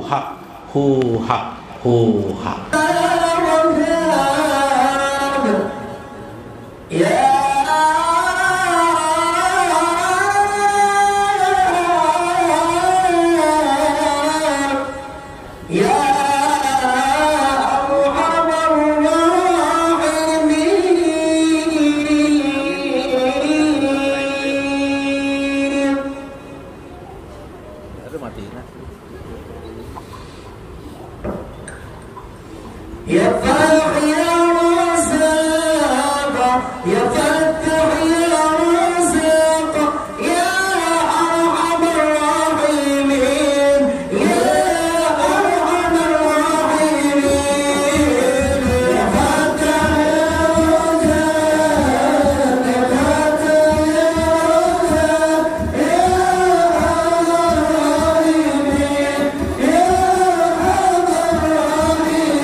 حق هو حق هو حق يا فالح يا رزاق يا فتح يا رزاق يا أرحم الراحمين يا أرحم الراحمين يا فتح يا رزاق يا فتح يا رزاق يا أرحم الراحمين يا أرحم الراحمين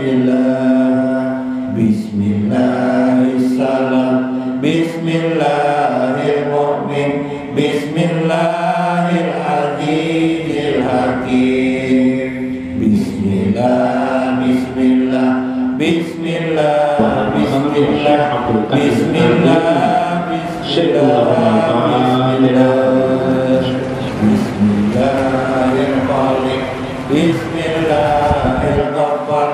Bismillah, Bismillahirrahmanirrahim, Bismillahirrahmanirrahim, Bismillahirrahmanirrahim, Bismillah, Bismillah, Bismillah, Bismillah, Bismillah, Bismillahirrahmanirrahim, Bismillahirrahmanirrahim, Bismillahirrahmanirrahim,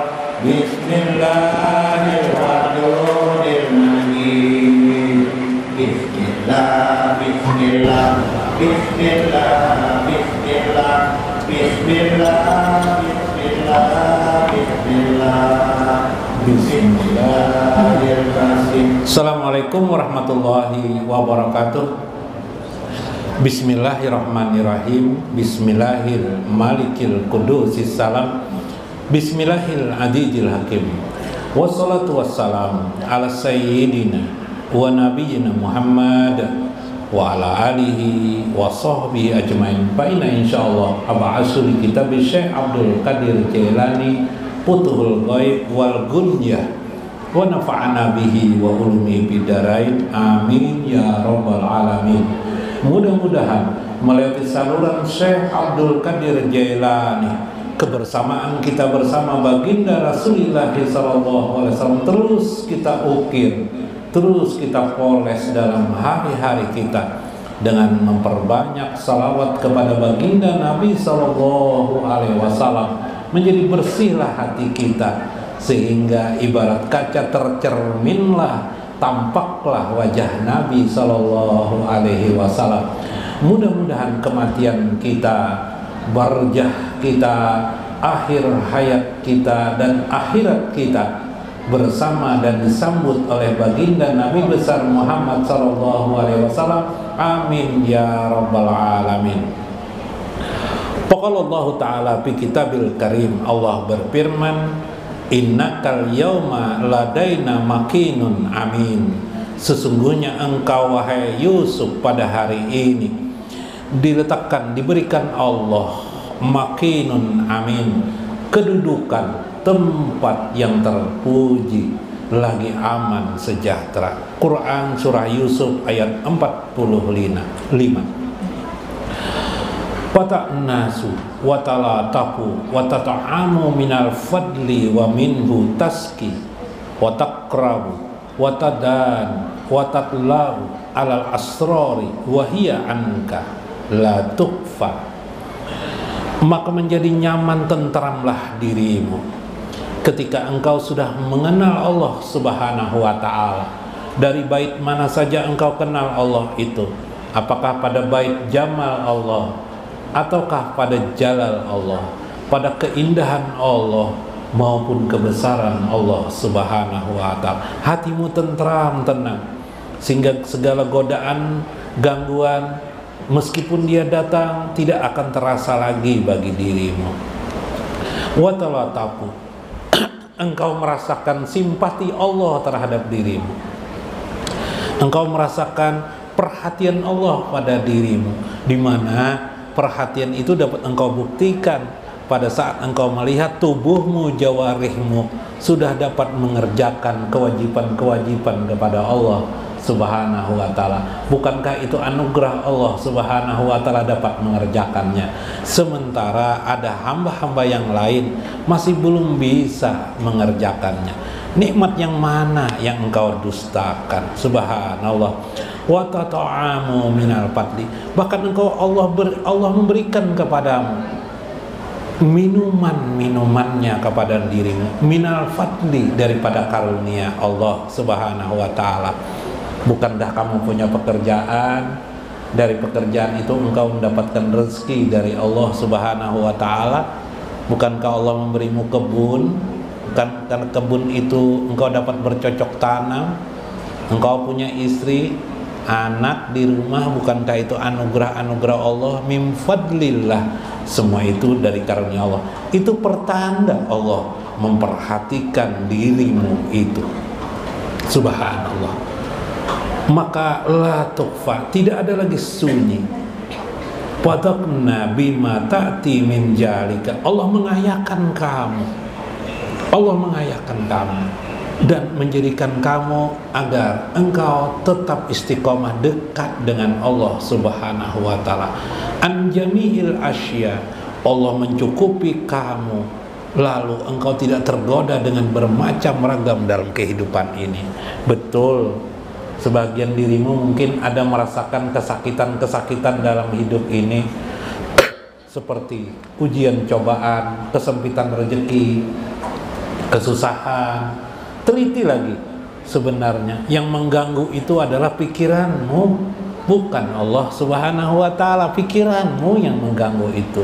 Bismillah, Bismillah, Bismillah, Bismillah, Bismillah, Bismillah, Bismillah, Bismillahirrahmanirrahim. Assalamualaikum warahmatullahi wabarakatuh. Bismillahirrahmanirrahim. Bismillahirrahmanirrahim. Qudusis salam. Bismillahirrahmanirrahim hakim. Wassalatu wassalamu ala sayyidina wa nabiyyina Muhammad wa ala alihi wa sahbihi ajmain. Fa inna insyaallah ab'asul kitab Syekh Abdul Qadir Jailani Futuhul Ghaib wal Gunyah wa nafa'ana bihi wa ulumi bidarain. Amin ya rabbal alamin. Mudah-mudahan melalui saluran Syekh Abdul Qadir Jailani kebersamaan kita bersama baginda Rasulullah SAW terus kita ukir, terus kita poles dalam hari-hari kita dengan memperbanyak salawat kepada baginda Nabi SAW. Menjadi bersihlah hati kita sehingga ibarat kaca tercerminlah, tampaklah wajah Nabi SAW. Mudah-mudahan kematian kita, barjah kita, akhir hayat kita dan akhirat kita bersama dan disambut oleh baginda Nabi besar Muhammad SAW. Amin ya rabbal alamin. Allah Ta'ala fi kitabil karim, Allah berfirman, innakal yawma ladaina makinun amin. Sesungguhnya engkau wahai Yusuf pada hari ini diletakkan, diberikan Allah makinun amin, kedudukan tempat yang terpuji, lagi aman sejahtera. Quran surah Yusuf ayat 45. Wata'nasu watalatafu watata'amu minal fadli wa minhu taski watakrabu watadan watatlabu alal asrori wahia anka la tukfa. Maka menjadi nyaman tentramlah dirimu ketika engkau sudah mengenal Allah Subhanahu wa ta'ala. Dari bait mana saja engkau kenal Allah itu, apakah pada bait jamal Allah ataukah pada jalal Allah, pada keindahan Allah maupun kebesaran Allah Subhanahu wa ta'ala, hatimu tentram, tenang, sehingga segala godaan, gangguan meskipun dia datang tidak akan terasa lagi bagi dirimu. Watalatapu, engkau merasakan simpati Allah terhadap dirimu, engkau merasakan perhatian Allah pada dirimu, di mana perhatian itu dapat engkau buktikan pada saat engkau melihat tubuhmu, jawarihmu sudah dapat mengerjakan kewajiban-kewajiban kepada Allah Subhanahu wa ta'ala. Bukankah itu anugerah Allah Subhanahu wa ta'ala dapat mengerjakannya, sementara ada hamba-hamba yang lain masih belum bisa mengerjakannya. Nikmat yang mana yang engkau dustakan? Subhanallah. Wa tata'amu minal fadli, bahkan engkau Allah memberikan kepadamu minuman-minumannya kepada dirimu, minal fadli, daripada karunia Allah Subhanahu wa ta'ala. Bukankah kamu punya pekerjaan? Dari pekerjaan itu engkau mendapatkan rezeki dari Allah Subhanahu wa ta'ala. Bukankah Allah memberimu kebun? Bukan karena kebun itu engkau dapat bercocok tanam? Engkau punya istri, anak di rumah, bukankah itu anugerah-anugerah Allah? Min fadlillah, semua itu dari karunia Allah. Itu pertanda Allah memperhatikan dirimu itu. Subhanallah. Maka la tukfa, tidak ada lagi sunyi. Padakna bima ta'ti min jalika, Allah mengayakan kamu, Allah menghayahkan kamu dan menjadikan kamu agar engkau tetap istiqomah dekat dengan Allah Subhanahu wa taala. An jami'il asya, Allah mencukupi kamu, lalu engkau tidak tergoda dengan bermacam ragam dalam kehidupan ini. Betul, sebagian dirimu mungkin ada merasakan kesakitan-kesakitan dalam hidup ini, seperti ujian, cobaan, kesempitan rezeki, kesusahan. Teliti lagi, sebenarnya yang mengganggu itu adalah pikiranmu, bukan Allah Subhanahu wa taala. Pikiranmu yang mengganggu itu.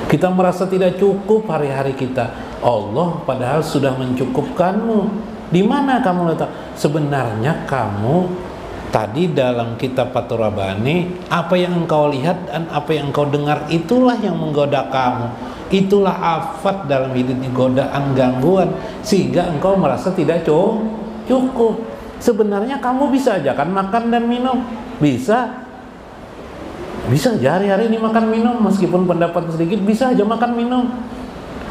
Kita merasa tidak cukup hari-hari kita. Allah padahal sudah mencukupkanmu. Di mana kamu letak? Sebenarnya kamu tadi dalam kitab Fathur Rabbani, apa yang engkau lihat dan apa yang engkau dengar itulah yang menggoda kamu. Itulah afat dalam hidup ini, godaan, gangguan, sehingga engkau merasa tidak cukup. Sebenarnya kamu bisa aja kan makan dan minum, bisa aja hari-hari ini makan minum, meskipun pendapat sedikit, bisa aja makan minum.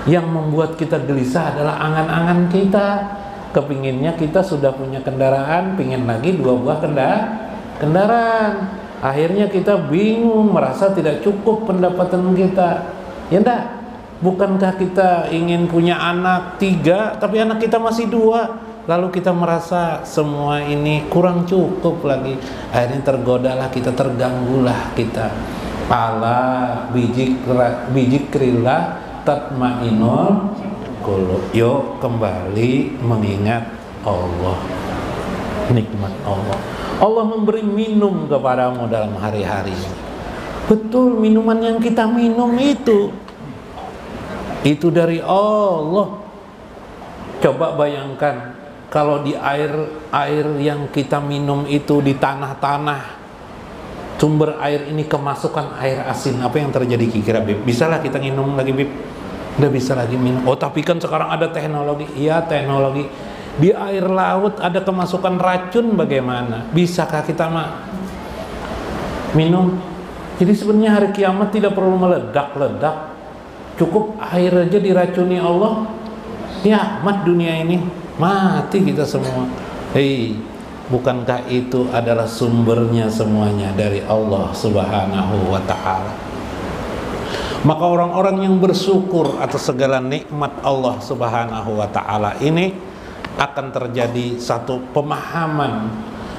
Yang membuat kita gelisah adalah angan-angan kita. Kepinginnya kita sudah punya kendaraan, pingin lagi 2 buah kendaraan. Akhirnya kita bingung, merasa tidak cukup pendapatan kita. Ya enggak? Bukankah kita ingin punya anak 3, tapi anak kita masih 2, lalu kita merasa semua ini kurang cukup lagi. Akhirnya tergodalah kita, terganggulah kita. Ala bijikrillah tatmainul qulub. Yuk kembali mengingat Allah, nikmat Allah. Allah memberi minum kepadamu dalam hari-hari. Betul, minuman yang kita minum itu dari Allah. Coba bayangkan kalau di air yang kita minum itu di tanah-tanah, sumber air ini kemasukan air asin, apa yang terjadi kira-kira, Bib? Bisalah kita minum lagi, Bib? Udah bisa lagi minum. Oh, tapi kan sekarang ada teknologi. Iya, teknologi. Di air laut ada kemasukan racun, bagaimana? Bisakah kita minum? Jadi sebenarnya hari kiamat tidak perlu meledak-ledak. Cukup air aja diracuni Allah, kiamat dunia ini, mati kita semua. Hei, bukankah itu adalah sumbernya semuanya dari Allah Subhanahu wa ta'ala? Maka orang-orang yang bersyukur atas segala nikmat Allah Subhanahu wa ta'ala ini akan terjadi satu pemahaman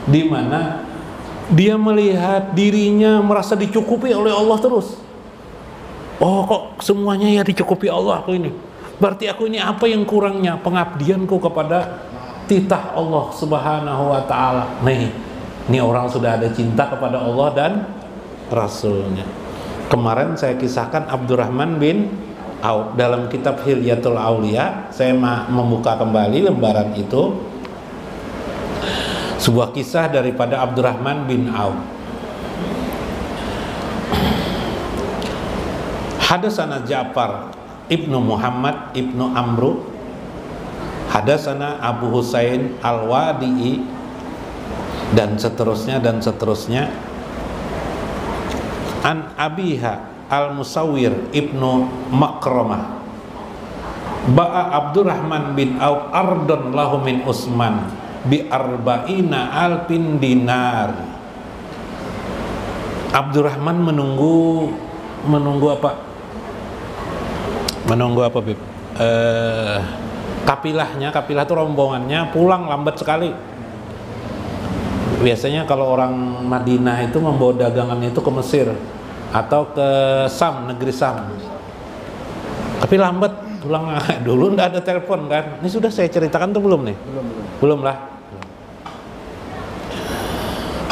di mana dia melihat dirinya merasa dicukupi oleh Allah terus. Oh, kok semuanya ya dicukupi Allah aku ini. Berarti aku ini apa yang kurangnya? Pengabdianku kepada titah Allah Subhanahu wa ta'ala. Ini orang sudah ada cinta kepada Allah dan Rasulnya. Kemarin saya kisahkan Abdurrahman bin Auf dalam kitab Hilyatul Aulia. Saya membuka kembali lembaran itu. Sebuah kisah daripada Abdurrahman bin Auf. Hadasana Ja'far ibnu Muhammad ibnu Amru, hadasana Abu Husain al-Wadi'i, dan seterusnya an Abiha al-Musawwir ibnu Makramah ba'a Abdurrahman bin Auf ardon lahu min Utsman bi arba'ina alfin dinar. Abdurrahman menunggu apa? Menunggu apa, Bib? Kapilah itu rombongannya pulang lambat sekali. Biasanya kalau orang Madinah itu membawa dagangannya itu ke Mesir atau ke Sam, negeri Sam. Tapi lambat pulang. Dulu nggak ada telepon kan? Ini sudah saya ceritakan tuh belum nih? Belum lah.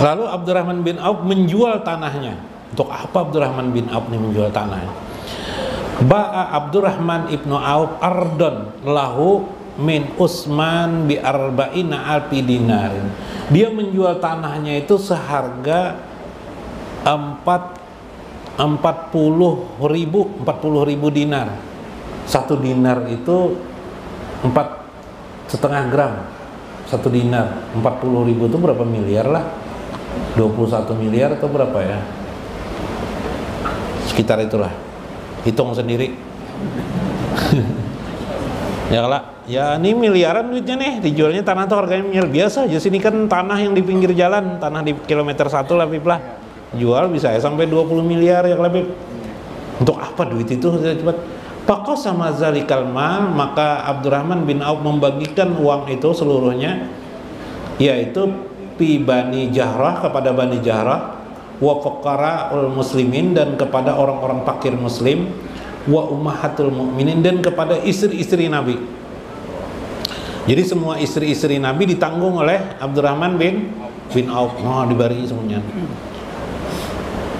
Lalu Abdurrahman bin Auf menjual tanahnya. Untuk apa Abdurrahman bin Auf ini menjual tanahnya? Ba'a Abdurrahman ibnu Auf ardon lahu min Utsman bi arba'ina alfi dinarin. Dia menjual tanahnya itu seharga 40.000 dinar. 1 dinar itu 4,5 gram. 1 dinar 40.000 itu berapa miliar lah? 21 miliar atau berapa ya? Sekitar itulah. Hitung sendiri. Ya ya ini miliaran duitnya nih, dijualnya tanah tuh harganya miliar biasa aja. Sini kan tanah yang di pinggir jalan, tanah di kilometer 1 lah Bib lah, jual bisa ya sampai 20 miliar ya Bib. Untuk apa duit itu cepat? Pakau sama zalikal mal, maka Abdurrahman bin Auf membagikan uang itu seluruhnya, yaitu pi Bani Jahrah, kepada Bani Jahrah, wa fuqara'ul muslimin, dan kepada orang-orang fakir muslim, wa ummahatul mukminin, dan kepada istri-istri Nabi. Jadi semua istri-istri Nabi ditanggung oleh Abdurrahman bin Auf. Dibari semuanya.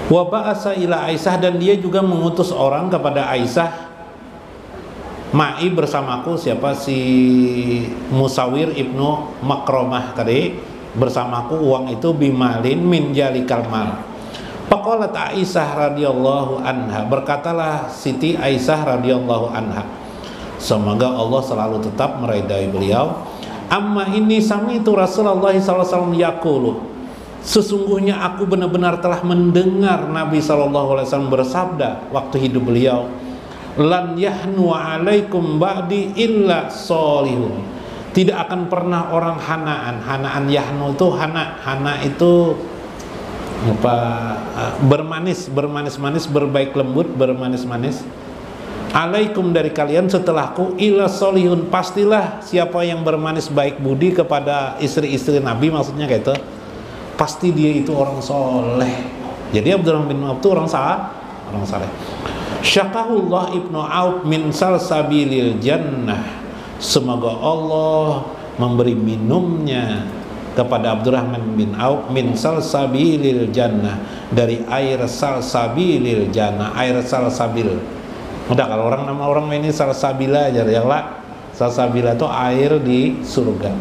Wa ba'asa ila Aisyah, dan dia juga mengutus orang kepada Aisyah, ma'i bersamaku, siapa si Musawir ibnu Makromah tadi, bersamaku uang itu, bimalin min jalikal mal. Faqalat Aisyah radhiyallahu anha, berkatalah Siti Aisyah radhiyallahu anha, semoga Allah selalu tetap meridai beliau, amma ini sami'tu Rasulullah sallallahu alaihi wasallam yaqulu, sesungguhnya aku benar-benar telah mendengar Nabi sallallahu alaihi wasallam bersabda waktu hidup beliau, lan yahnu alaikum ba'di illa solihun, tidak akan pernah orang hanaan yahnu itu hana itu apa, bermanis-manis, berbaik lembut, bermanis-manis, alaikum dari kalian setelahku, illa solihun, pastilah siapa yang bermanis baik budi kepada istri-istri Nabi, maksudnya kayak itu, pasti dia itu orang soleh. Jadi Abdurrahman bin Auf itu orang saleh. Syakahullah ibnu Auf min salsabilil jannah, semoga Allah memberi minumnya kepada Abdurrahman bin Auf min salsabilil jannah, dari air salsabilil jannah, air salsabil. Udah, kalau nama orang ini salsabila aja ya lah. Salsabila itu air di surga.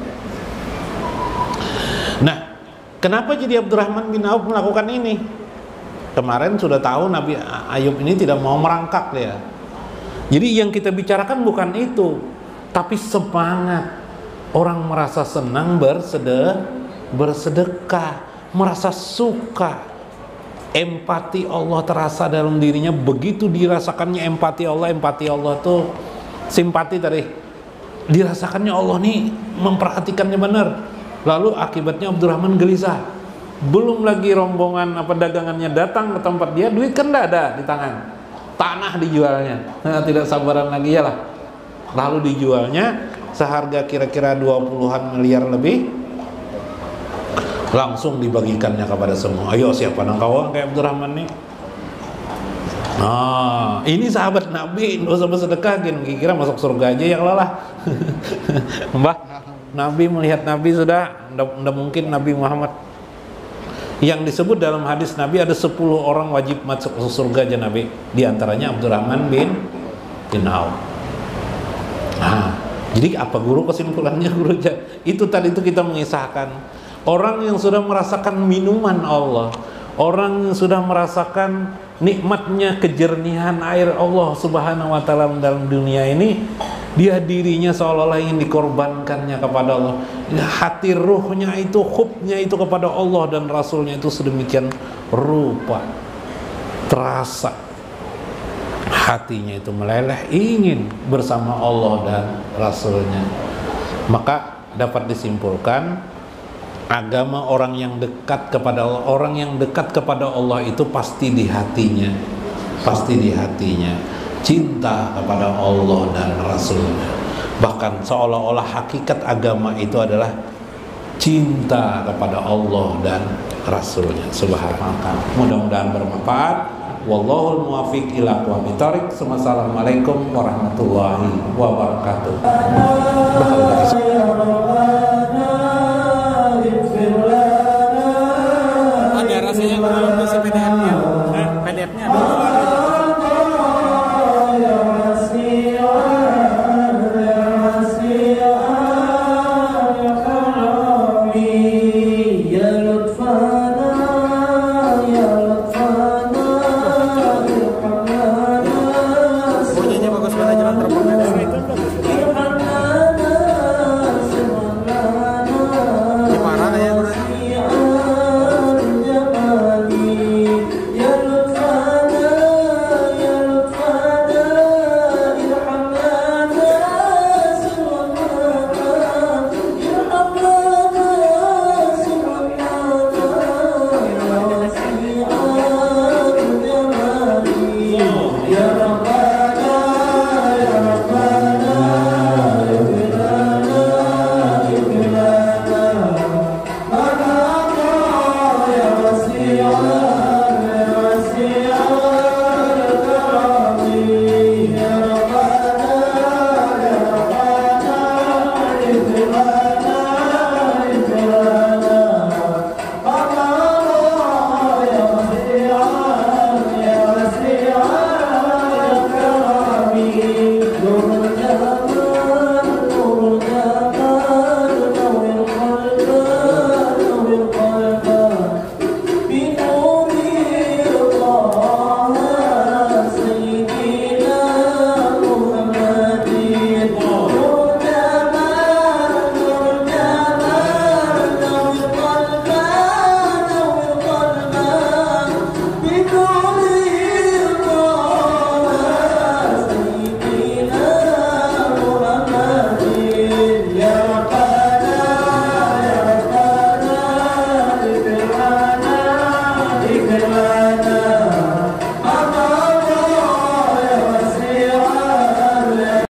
Nah, kenapa jadi Abdurrahman bin Auf melakukan ini? Kemarin sudah tahu Nabi Ayub ini tidak mau merangkak ya. Jadi yang kita bicarakan bukan itu, tapi semangat orang merasa senang bersedekah, merasa suka, empati Allah terasa dalam dirinya. Begitu dirasakannya empati Allah tuh simpati tadi, dirasakannya Allah nih memperhatikannya benar. Lalu akibatnya Abdurrahman gelisah. Belum lagi rombongan dagangannya datang ke tempat dia, duit kan tidak ada di tangan, tanah dijualnya, tidak sabaran lagi ya lah. Lalu dijualnya seharga kira-kira 20-an miliar lebih, langsung dibagikannya kepada semua. Ayo siapa nangkawang kayak Abdurrahman nih? Nah, ini sahabat Nabi, nggak usah bersedekah, kira masuk surga aja yang lelah. Mbah, Nabi melihat Nabi sudah, tidak mungkin Nabi Muhammad. Yang disebut dalam hadis Nabi ada 10 orang wajib masuk surga aja Nabi, di antaranya Abdurrahman bin Auf. Nah, jadi apa guru kesimpulannya guru? Itu tadi itu kita mengisahkan orang yang sudah merasakan minuman Allah, orang yang sudah merasakan nikmatnya kejernihan air Allah Subhanahu wa taala dalam dunia ini, dia dirinya seolah-olah ingin dikorbankannya kepada Allah. Hati ruhnya itu, hubnya itu kepada Allah dan Rasulnya itu sedemikian rupa, terasa hatinya itu meleleh ingin bersama Allah dan Rasulnya. Maka dapat disimpulkan, agama orang yang dekat kepada Allah, orang yang dekat kepada Allah itu pasti di hatinya, cinta kepada Allah dan Rasulnya. Bahkan seolah-olah hakikat agama itu adalah cinta kepada Allah dan Rasulnya. Subhanallah. Mudah-mudahan bermanfaat. Wallahul muwaffiq ila aqwamit thoriq. Assalamualaikum warahmatullahi wabarakatuh.